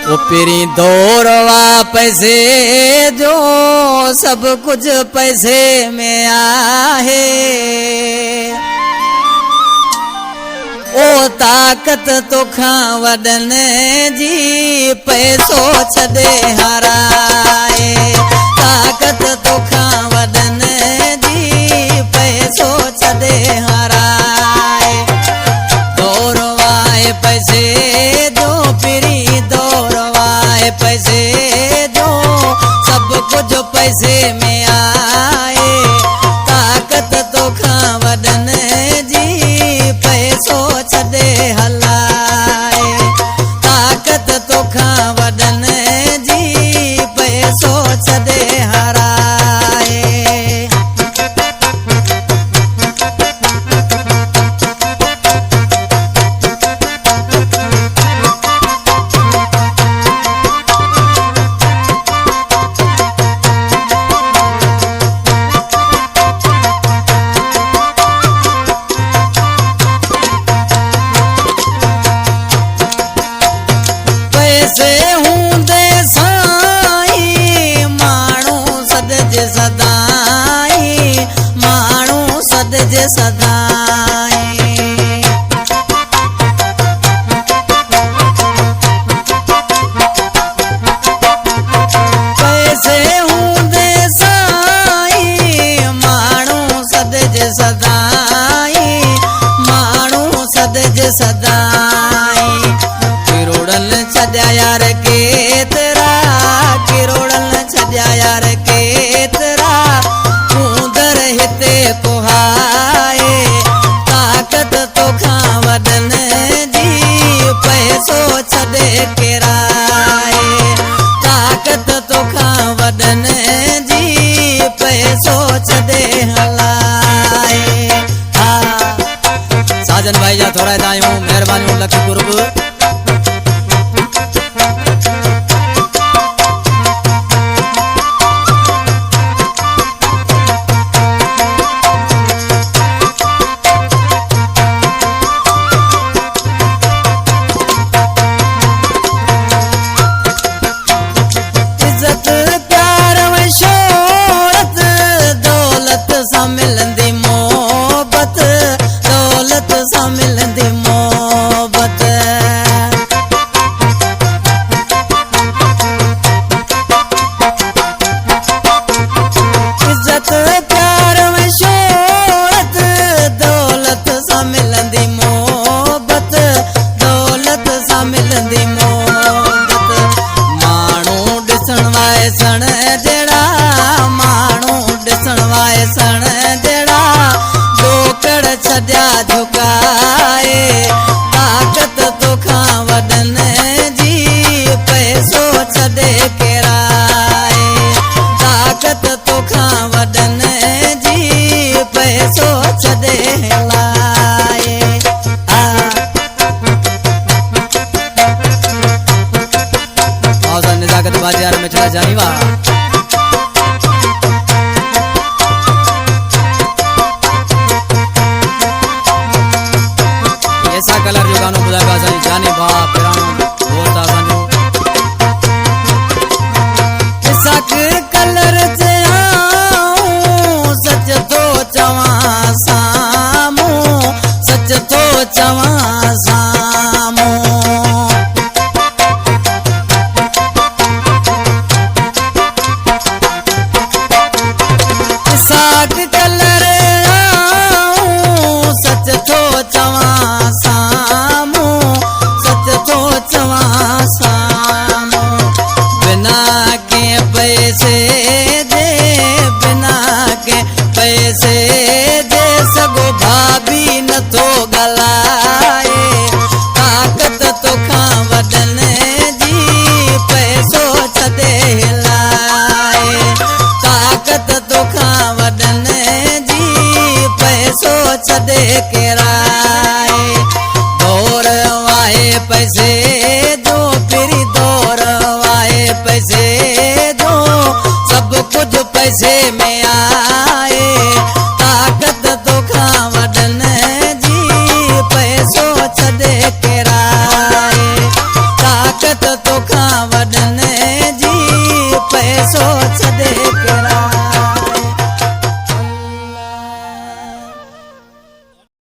वो पेरी दौड़वा पैसे जो सब कुछ पैसे में आहे। ओ ताकत तोखा वडन जी पैसो छदे हराए। ताकत तोखा वडन जी पैसो छदे हराए। दौड़वाए पैसे जो पिरी दौड़वाए पैसे जो सब कुछ पैसे में आए। ताकत तोखा वडन जी पैसो छदे हलाए। ताकत तोखा वडन जी पैसो छदे हराए। पैसे हूंदे साईं माण्हू सदजे सदाई। माण्हू सदजे सदाई। पैसे हूंदे साईं माण्हू सदजे सदाई। माण्हू सदजे सदाई। किरोड़न छॾिया यार केतिरा। किरोड़न छॾिया यार केतिरा। कूंदर हिते कुहाए। ताकत तोखा वडन जी पैसो छॾे किराए। ताकत तोखा वडन जी पैसो छॾे हलाए। हा साजन भाई जा थोरा दायूं महिरबानी लख कुर्ब। इज्जत प्यार में शोहरत दौलत सां मिलंदी मोहब्बत। दौलत सां मिलंदी मोहब्बत। इज्जत प्यार में शोहरत दौलत सां मिलंदी मोहब्बत। दौलत सां मिलंदी मोहब्बत। माण्हू ॾिसण वाए सण जहिड़ा। माण्हू ॾिसण वाए सण जहिड़ा। ॾोकड़ छॾिया झुकाए। ताकत तोखा वडन जी पैसो छॾे किराए। ताकत तोखा वडन जी पैसो छॾे हलाए। निजाकत बाजार में चला जानी वाह। ऐसा कलर जो गानो बुधा का जाने भा पिरानो बहुत आसानी। ऐसा कलर से आऊं सच तो चवा सामू। सच तो चवा सामू। सोच देख